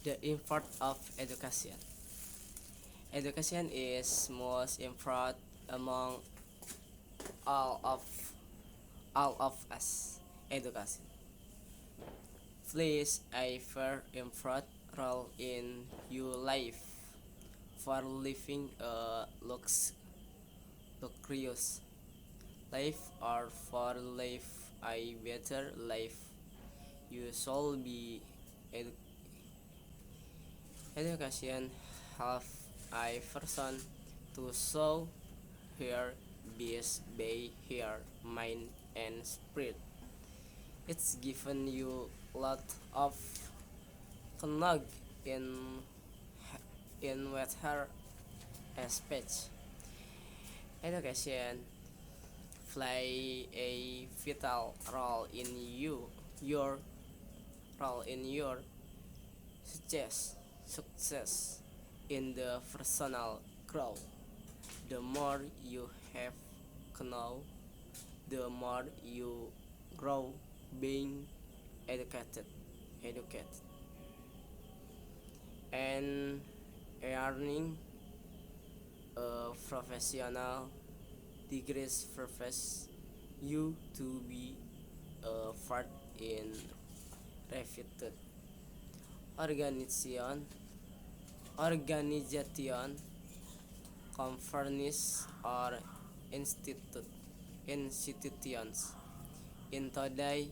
The import of education. Education is most important among all of all of us. Education plays a very important role in your life for living a luxurious life or for live a better life. You should be education help a person to show her best by her mind and spirit. It's given you lot of knowledge in with her aspects. Education play a vital role in your role in your success in the personal growth. The more you have know, the more you grow being educated and earning a professional degrees profess you to be a part in reputed organization organization conferences or institutions in today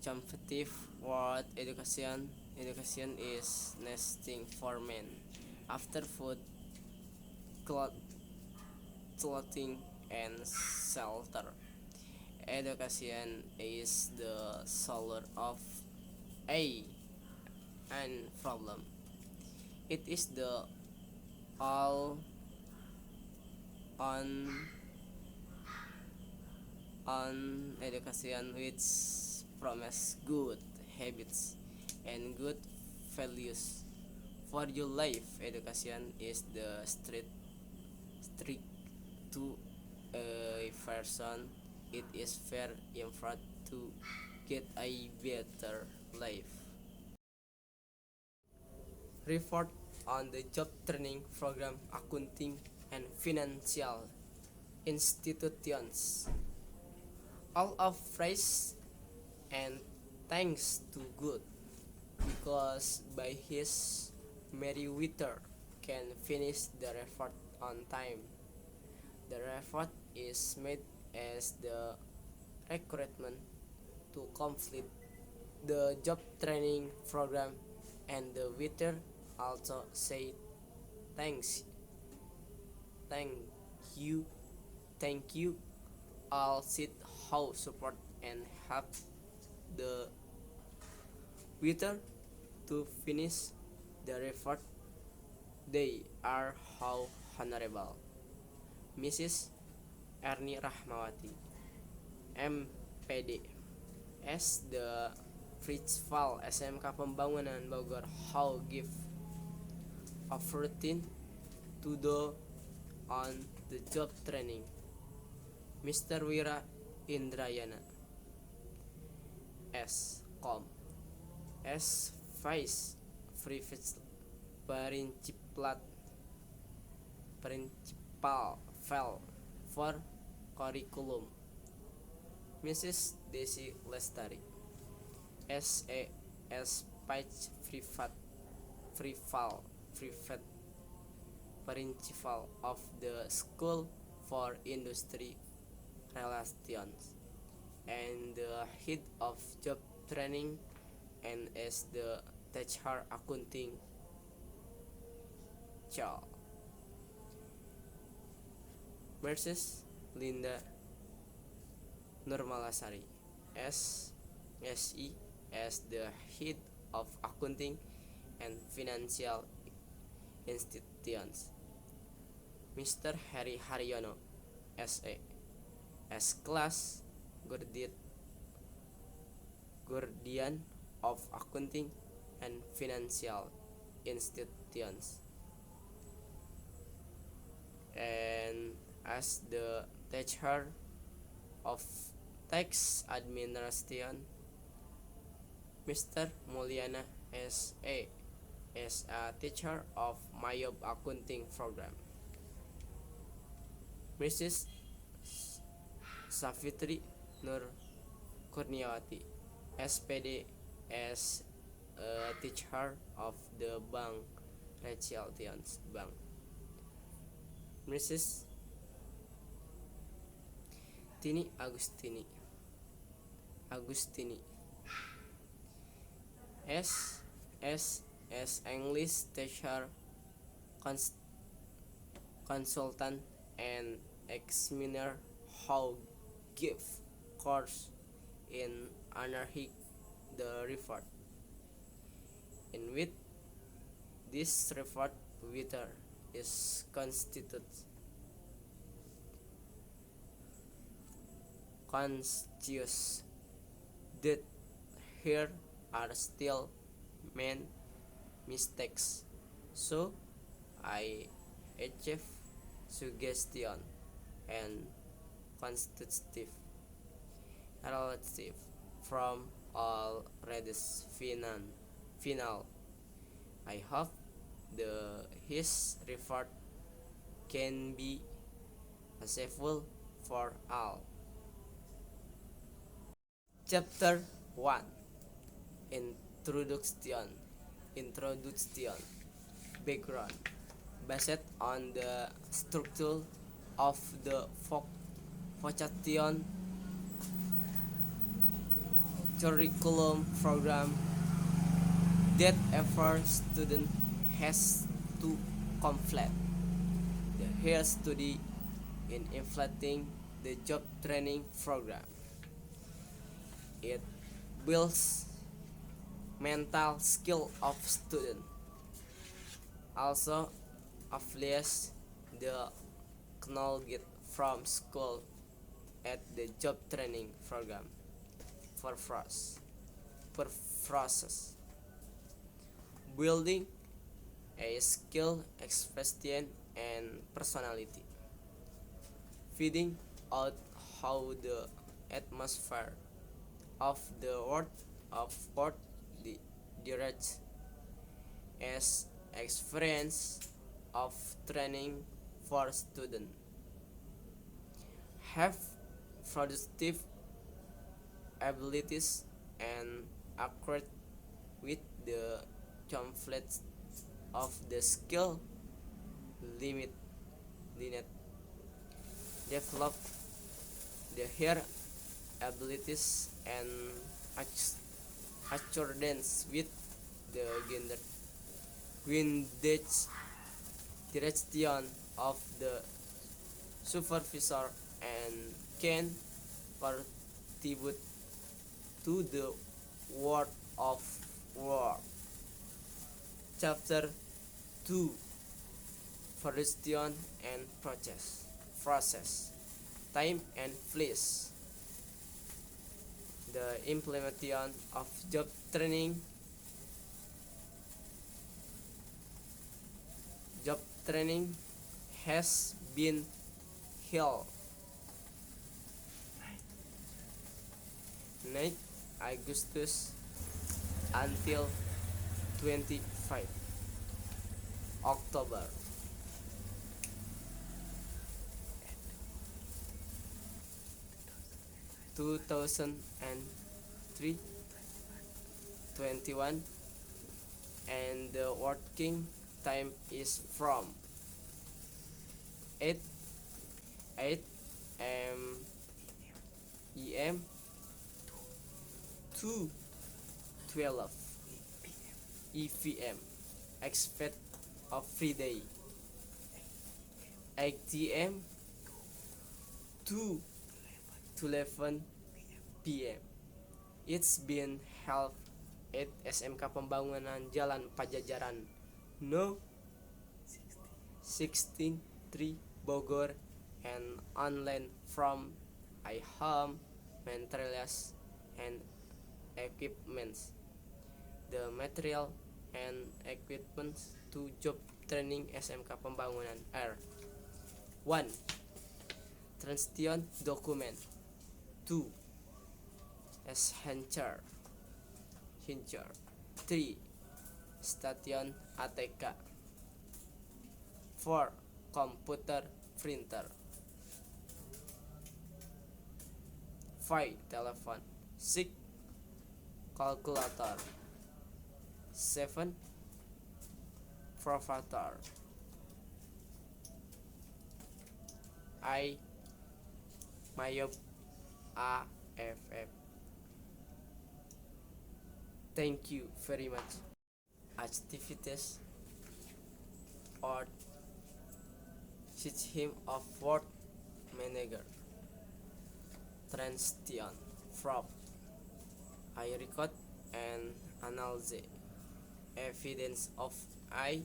competitive world. Education is nesting for men after food, clothing and shelter. Education is the solver of a an problem. It is the all on education which promise good habits and good values for your life. Education is the strict to a person. It is very important to get a better life. Report on the job training program accounting and financial institutions. All of praise and thanks to God because by his Meriwether can finish the report on time. The report is made as the recruitment to complete the job training program, and the waiter also said thanks thank you thank you all sit how support and help the waiter to finish the report. They are how honorable Mrs. Erni Rahmawati MPD as the principal SMK Pembangunan Bogor how give opportunity to do on the job training. Mr. Wira Indrayana S. Com as Vice Principal for Curriculum. Mrs. Desi Lestari S.A.S. Page Private Principal of the School for Industry Relations and the head of job training and as the teacher accounting Charles Mrs. Linda Nurmalasari SE as the head of accounting and financial institutions. Mr. Harry Haryono SA as class guardian of accounting and financial institutions, and as the teacher of tax administration Mr. Mulyana S.A. as a teacher of Mayop accounting program. Mrs. Savitri Nur Kurniawati, SPD, as a teacher of the Bank Rachel Bank. Mrs. Tini Agustini as English teacher, consultant, and examiner how give course in anarchic the report in which this report writer is constituted conscious that here are still main mistakes, so I achieve suggestion and constitutive relative from all readers final. I hope his report can be useful for all. Chapter 1. Introduction. Background. Based on the structure of the vocation curriculum program that every student has to complete. The here study in inflating the job training program. It builds mental skill of student. Also applies the knowledge from school at the job training program for process building a skill expression and personality, feeding out how the atmosphere of the world of work direct as experience of training for students have productive abilities and accurate with the conflict of the skill limit develop the here abilities and accordance with the direction of the supervisor and can contribute to the world of work. Chapter 2. Variation and process time and place. The implementation of job training has been held 9 Agustus until 25 October 2021, and the working time is from 8 a.m. to 12 p.m. except of Friday 8 p.m. to 11 p.m. It's been held at SMK Pembangunan Jalan Pajajaran No 163 Bogor and online from iHome materials and equipments. The material and equipment to job training SMK Pembangunan are 1. Transition document. 2. Hincher. 3. Station ATK. 4. Computer printer. 5. Telephone. 6. Calculator. 7. Provider. I. Mayop AFF. Thank you very much. Activities or system of word manager. Translation from I record and analyze evidence of I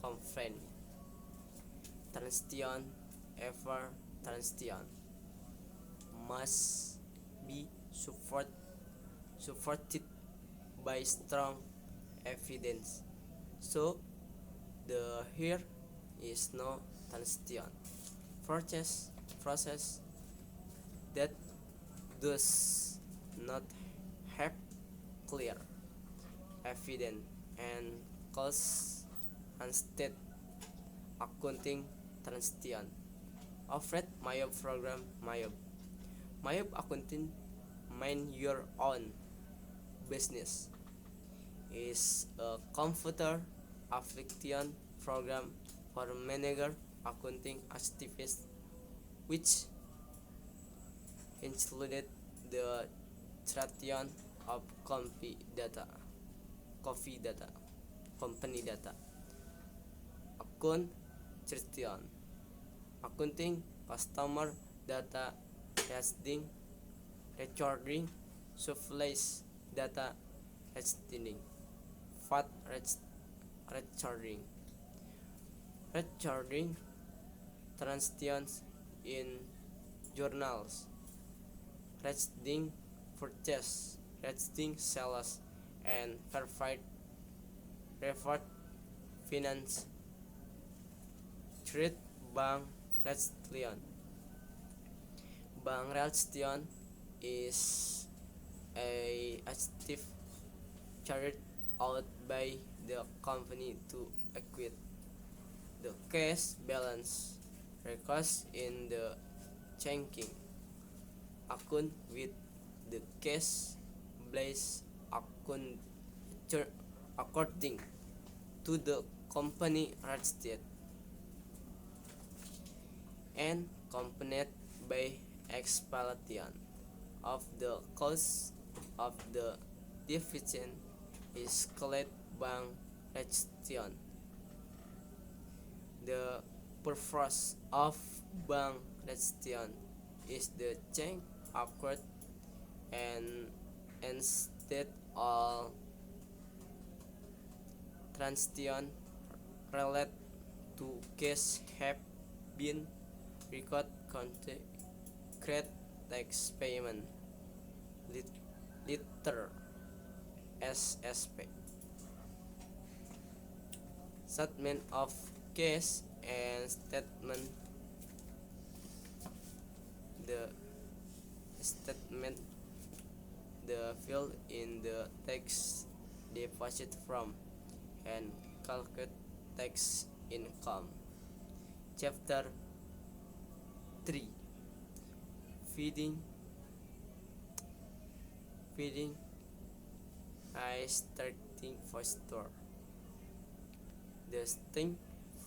complaint. Translation ever translation must be supported by strong evidence. So the here is no translation process that does not have clear evidence and calls instead accounting translation. Offered Mayop program Mayop accounting mind your own business is a computer application program for manager accounting activities which included the treatment of company data, account treatment, accounting customer data, testing, recording, supplies data, testing, VAT recording, transactions in journals, registering purchase, registering sales, and verified referred finance, trade bank registration. Bank registration is a active carried out by the company to equate the cash balance records in the checking account with the cash balance account according to the company registered and accompanied by explanation of the cause of the deficit is called bank registration. The purpose of bank registration is the change occurred and instead all transaction related to cash have been record create tax payment letter SSP statement of cash and statement the statement the field in the tax deposit from and calculate tax income. Chapter 3 Feeding I starting for store. The distinct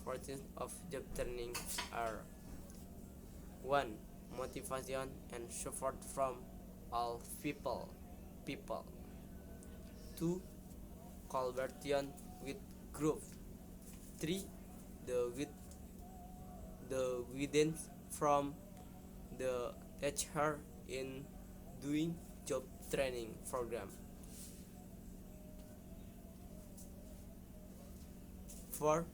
fortunes of job training are 1. Motivation and support from all people 2. Collaboration with group 3. The guidance from the teacher in doing job training program. 4.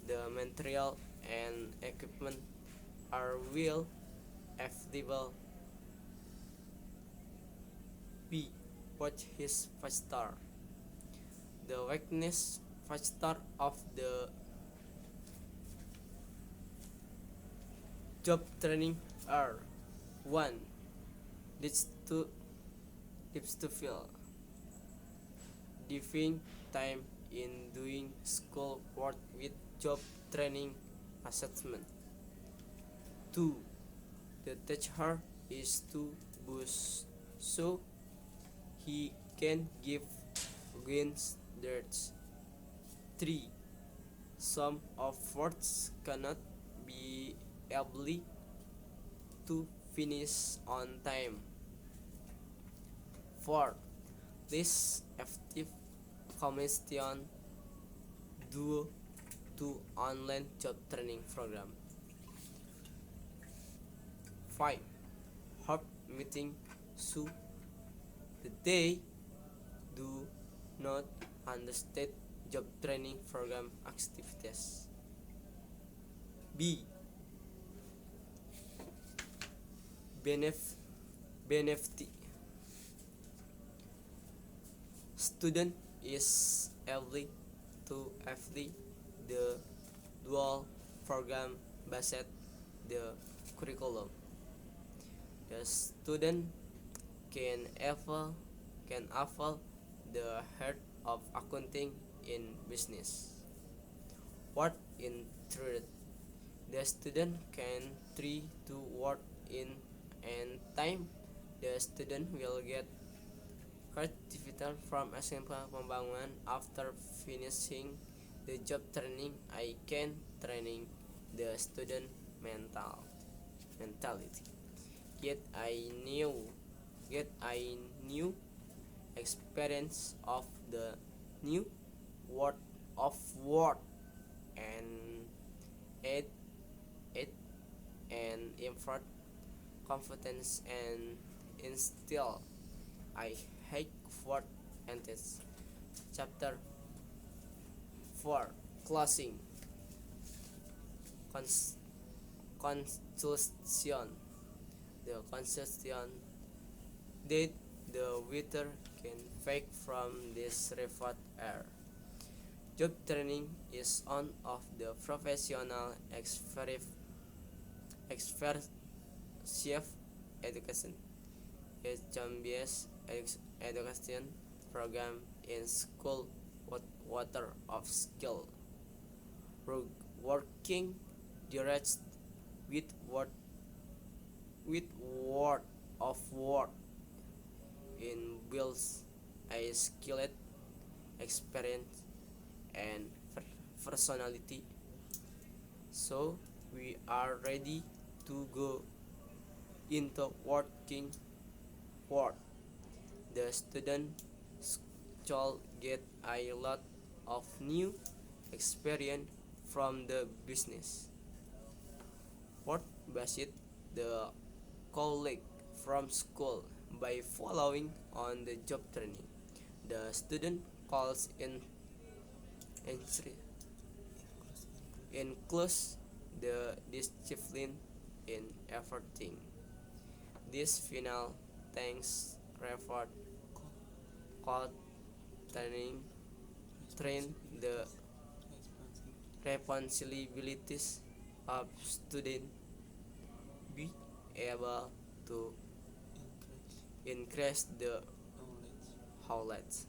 The material and equipment are well available. B. What is factor? The weakness factor of the job training are 1. Leads to feel diving time in doing school work with job training assessment. 2. The teacher is to boost so he can give against dirt. 3. Some of words cannot be able to finish on time. 4. This effective commission due to online job training program. 5. Hard meeting so they do not understand job training program activities. B. Benefit. Student is able to FD the dual program based the curriculum. The student can avail the head of accounting in business. What in truth, the student can try to work in and time. The student will get certificate from SMP Pembangunan after finishing the job training. I can training the student mentality. Get I knew experience of the new word of word and it and impart confidence and instill I hate word and test. Chapter 4. Closing. Constitution. The constitution that the waiter can fake from this remote air. Job training is one of the professional expertise education. It's Chambia's education program in school water of skill. Working direct with word of word in builds a skilled experience and personality. So we are ready to go into working world. The student shall get a lot of new experience from the business. What based the colleague from school by following on the job training. The student calls includes the discipline in everything. This final thanks referred called train the responsibilities of student be able to increase the knowledge.